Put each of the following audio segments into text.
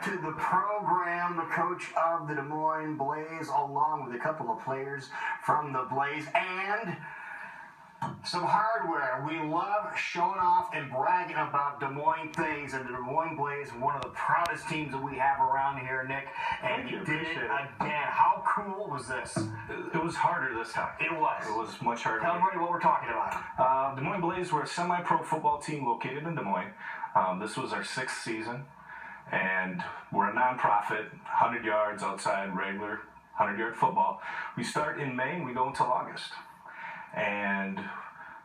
to the program, the coach of the Des Moines Blaze, along with a couple of players from the Blaze, and some hardware. We love showing off and bragging about Des Moines things, and the Des Moines Blaze, one of the proudest teams that we have around here, Nick. And you did it again. How cool was this? It was harder this time. It was. It was much harder. Tell everybody what we're talking about. Des Moines Blaze were a semi-pro football team located in Des Moines. This was our 6th season, and we're a non-profit, 100 yards outside regular 100-yard football. We start in May and we go until August. And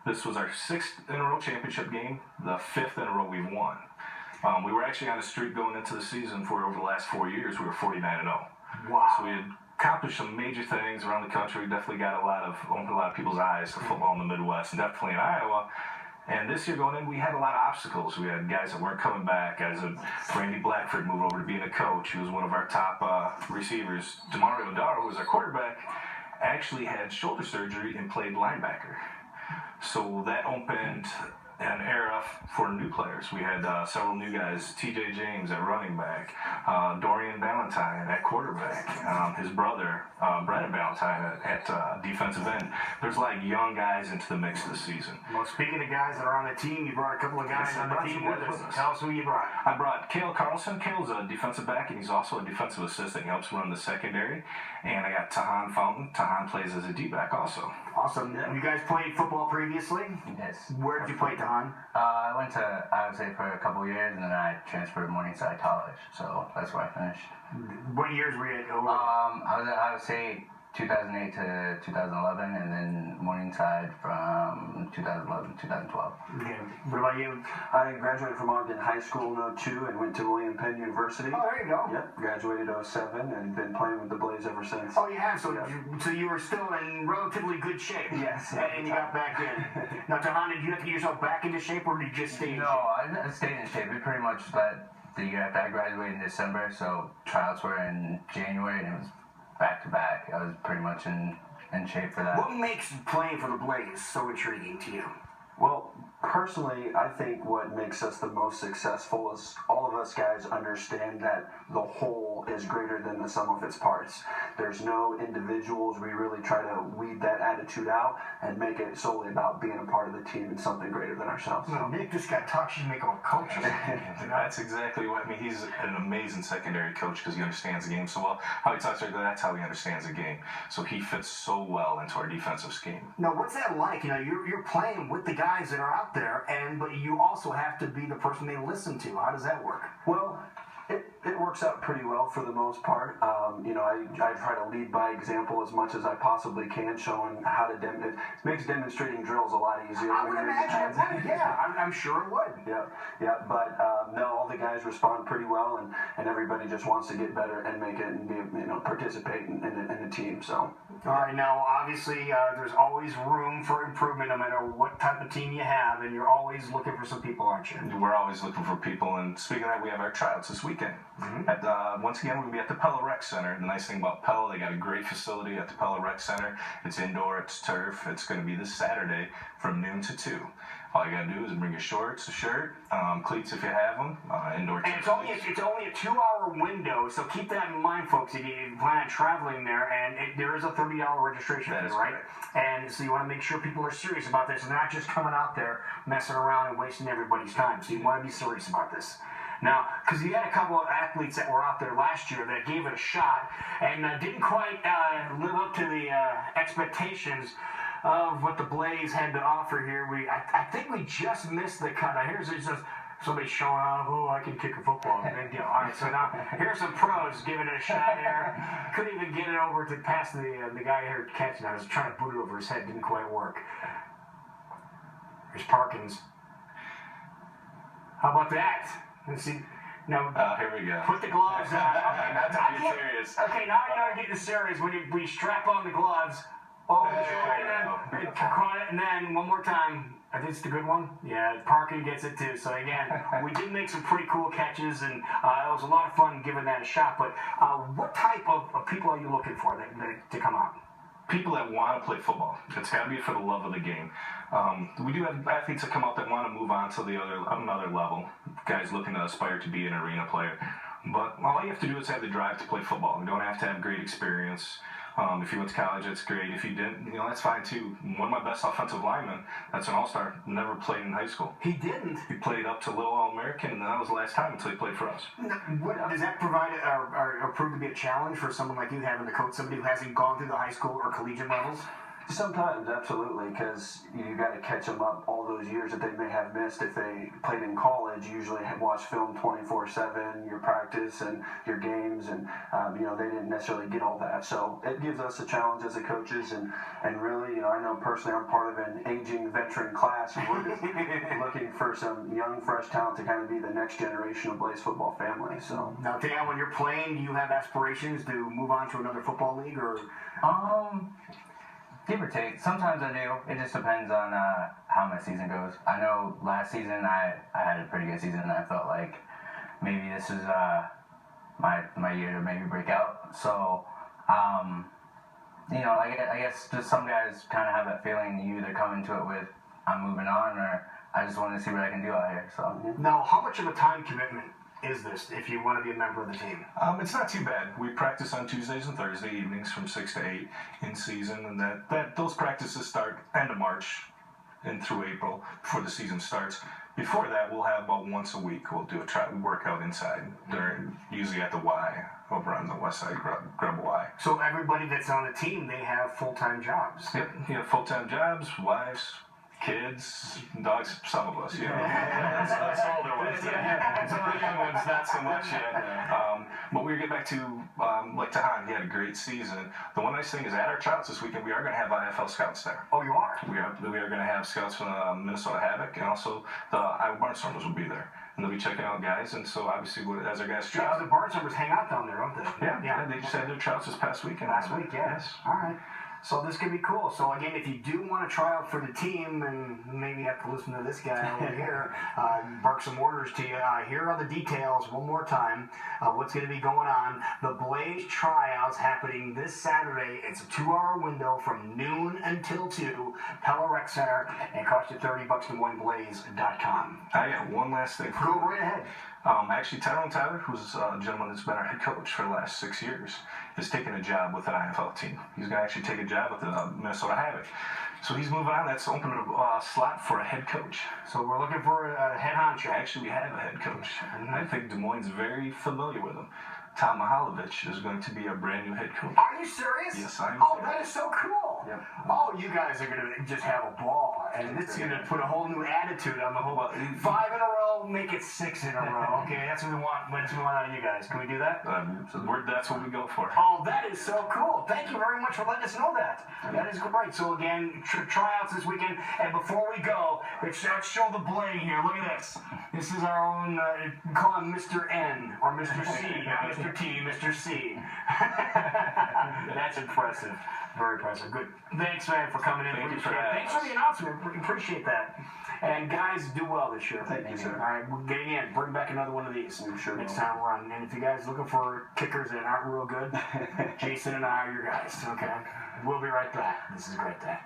this was our 6th in a row championship game, the 5th in a row we've won. We were actually on a streak going into the season for over the last 4 years. We were 49-0. Wow. So we had accomplished some major things around the country. We definitely got opened a lot of people's eyes to football in the Midwest, and definitely in Iowa. And this year going in, we had a lot of obstacles. We had guys that weren't coming back, guys that Randy Blackford moved over to being a coach. He was one of our top receivers. Demario O'Dara, who was our quarterback, actually had shoulder surgery and played linebacker. So that opened an era for new players. We had several new guys, TJ James at running back, Dorian Ballantyne at quarterback, his brother, Brandon Ballantyne at defensive end. There's a lot of young guys into the mix this season. Well, speaking of guys that are on the team, you brought a couple of guys on the team with us. Tell us who you brought. I brought Cale Carlson. Cale's a defensive back, and he's also a defensive assistant. He helps run the secondary. And I got Tahan Fountain. Tahan plays as a D-back also. Awesome. You guys played football previously? Yes. Where did you play, Tahan? I went to Iowa State for a couple of years, and then I transferred to Moines College, so that's where I finished. What years were you at? I was at Iowa State 2008 to 2011, and then Morningside from 2011 to 2012. Okay. What about you? I graduated from Ogden High School in 2002 and went to William Penn University. Oh, there you go. Yep, graduated 2007 and been playing with the Blaze ever since. Oh, you have? So, so you were still in relatively good shape? Yes. And you got back in. Now, Tahan, did you have to get yourself back into shape, or did you just stay in shape? No, I stayed in shape. It pretty much that the year after I graduated in December, so tryouts were in January, and it was back-to-back. I was pretty much in shape for that. What makes playing for the Blaze so intriguing to you? Well, personally, I think what makes us the most successful is all of us guys understand that the whole is greater than the sum of its parts. There's no individuals. We really try to weed that attitude out and make it solely about being a part of the team and something greater than ourselves. Well, Nick, this guy talks, you make him a coach. That's exactly what I mean. He's an amazing secondary coach because he understands the game so well. How he talks right there, that's how he understands the game. So he fits so well into our defensive scheme. Now, what's that like? You know, you're playing with the guys that are out there, but you also have to be the person they listen to. How does that work? Well, it works out pretty well for the most part. I try to lead by example as much as I possibly can, showing how to it makes demonstrating drills a lot easier. I would imagine it would. Yeah, I'm sure it would. Yeah. But no, all the guys respond pretty well, and everybody just wants to get better and make it and be, participate in the team. So. All right. Now, obviously, there's always room for improvement, no matter what type of team you have, and you're always looking for some people, aren't you? We're always looking for people, and speaking of that, we have our tryouts this weekend. Mm-hmm. Once again, we're going to be at the Pella Rec Center. The nice thing about Pella, they got a great facility at the Pella Rec Center. It's indoor, it's turf. It's going to be this Saturday from noon to 2. All you got to do is bring your shorts, a shirt, cleats if you have them, indoor. And it's only a 2-hour window, so keep that in mind, folks. If you plan on traveling there, and there is a $30 registration fee, right? Correct. And so you want to make sure people are serious about this and not just coming out there messing around and wasting everybody's time. So you want to be serious about this. Now, because you had a couple of athletes that were out there last year that gave it a shot and didn't quite live up to the expectations of what the Blaze had to offer here. I think we just missed the cut. Now, here's just somebody showing off, I can kick a football. Big deal. All right, so now here's some pros giving it a shot here. Couldn't even get it over to past the guy here catching it. I was trying to boot it over his head. Didn't quite work. Here's Parkins. How about that? Let's see. Now, here we go. Put the gloves on. Okay, that's how you get serious. Okay, now you know you're getting serious when you strap on the gloves. And then one more time. I think it's the good one. Yeah, Parker gets it too. So again, we did make some pretty cool catches, and it was a lot of fun giving that a shot. But what type of people are you looking for to come out? People that want to play football. It's got to be for the love of the game. We do have athletes that come out that want to move on to another level. Guys looking to aspire to be an arena player. But all you have to do is have the drive to play football. You don't have to have great experience. If you went to college, that's great. If you didn't, that's fine too. One of my best offensive linemen, that's an all-star, never played in high school. He didn't? He played up to Little All-American, and that was the last time until he played for us. Does that provide or prove to be a challenge for someone like you having to coach somebody who hasn't gone through the high school or collegiate levels? Sometimes, absolutely, because you got to catch them up all those years that they may have missed. If they played in college, you usually watch film 24/7, your practice and your games, and they didn't necessarily get all that. So it gives us a challenge as a coaches, and really, I know personally I'm part of an aging veteran class, and we're just looking for some young, fresh talent to kind of be the next generation of Blaze football family. So now, Dan, when you're playing, do you have aspirations to move on to another football league, or? Give or take. Sometimes I do. It just depends on how my season goes. I know last season I had a pretty good season, and I felt like maybe this is my year to maybe break out. So, I guess just some guys kind of have that feeling. You either come into it with I'm moving on, or I just want to see what I can do out here. So now, how much of a time commitment is this if you want to be a member of the team? It's not too bad. We practice on Tuesdays and Thursday evenings from 6 to 8 in season, and those practices start end of March and through April before the season starts. Before that, we'll have about once a week. We'll do a workout inside, usually at the Y over on the west side, Grub Y. So everybody that's on the team, they have full-time jobs. Yep, full-time jobs, wives, kids, dogs, some of us, that's older ones. Some of the young ones, not so much yet. But we get back to, like Tahan, he had a great season. The one nice thing is at our tryouts this weekend, we are going to have IFL scouts there. Oh, you are? We are going to have scouts from Minnesota Havoc, and also the Iowa Barnstormers will be there. And they'll be checking out guys, and so obviously as our guys try. The Barnstormers hang out down there, don't they? Yeah, they just had their tryouts this past weekend. Last week, yes. All right. So this could be cool. So again, if you do want to try out for the team, and maybe have to listen to this guy over here, bark some orders to you. Here are the details one more time. What's going to be going on? The Blaze tryouts happening this Saturday. It's a 2-hour window from noon until 2. Pella Rec Center, and it costs you $30 to WinBlaze.com. I got one last thing. Go right ahead. Actually, Tyrone Tyler, who's a gentleman that's been our head coach for the last 6 years, is taking a job with an IFL team. He's going to actually take a job with the Minnesota Havoc. So he's moving on. That's opening a slot for a head coach. So we're looking for a head honcho. Actually, we have a head coach. I think Des Moines is very familiar with him. Tom Mihalovich is going to be a brand new head coach. Are you serious? Yes, I am. Oh, that is so cool. Yep. Oh, you guys are going to just have a ball. And it's going to put a whole new attitude on the whole. 5 in a row, make it 6 in a row. Okay, that's what we want. That's what we want out of you guys. Can we do that? That's what we go for. Oh, that is so cool. Thank you very much for letting us know that. That is great. So again, tryouts this weekend. And before we go, let's show the bling here. Look at this. This is our own, call him Mr. N or Mr. C, Mr. T, Mr. C. That's impressive. Very impressive. Good. Thanks, man, for coming in. Thanks for the announcement. We appreciate that. And guys, do well this year. Thank you, sir. All right, we're getting in. Bring back another one of these. Sure next time we're on. And if you guys are looking for kickers that aren't real good, Jason and I are your guys. Okay. We'll be right back. This is a great day.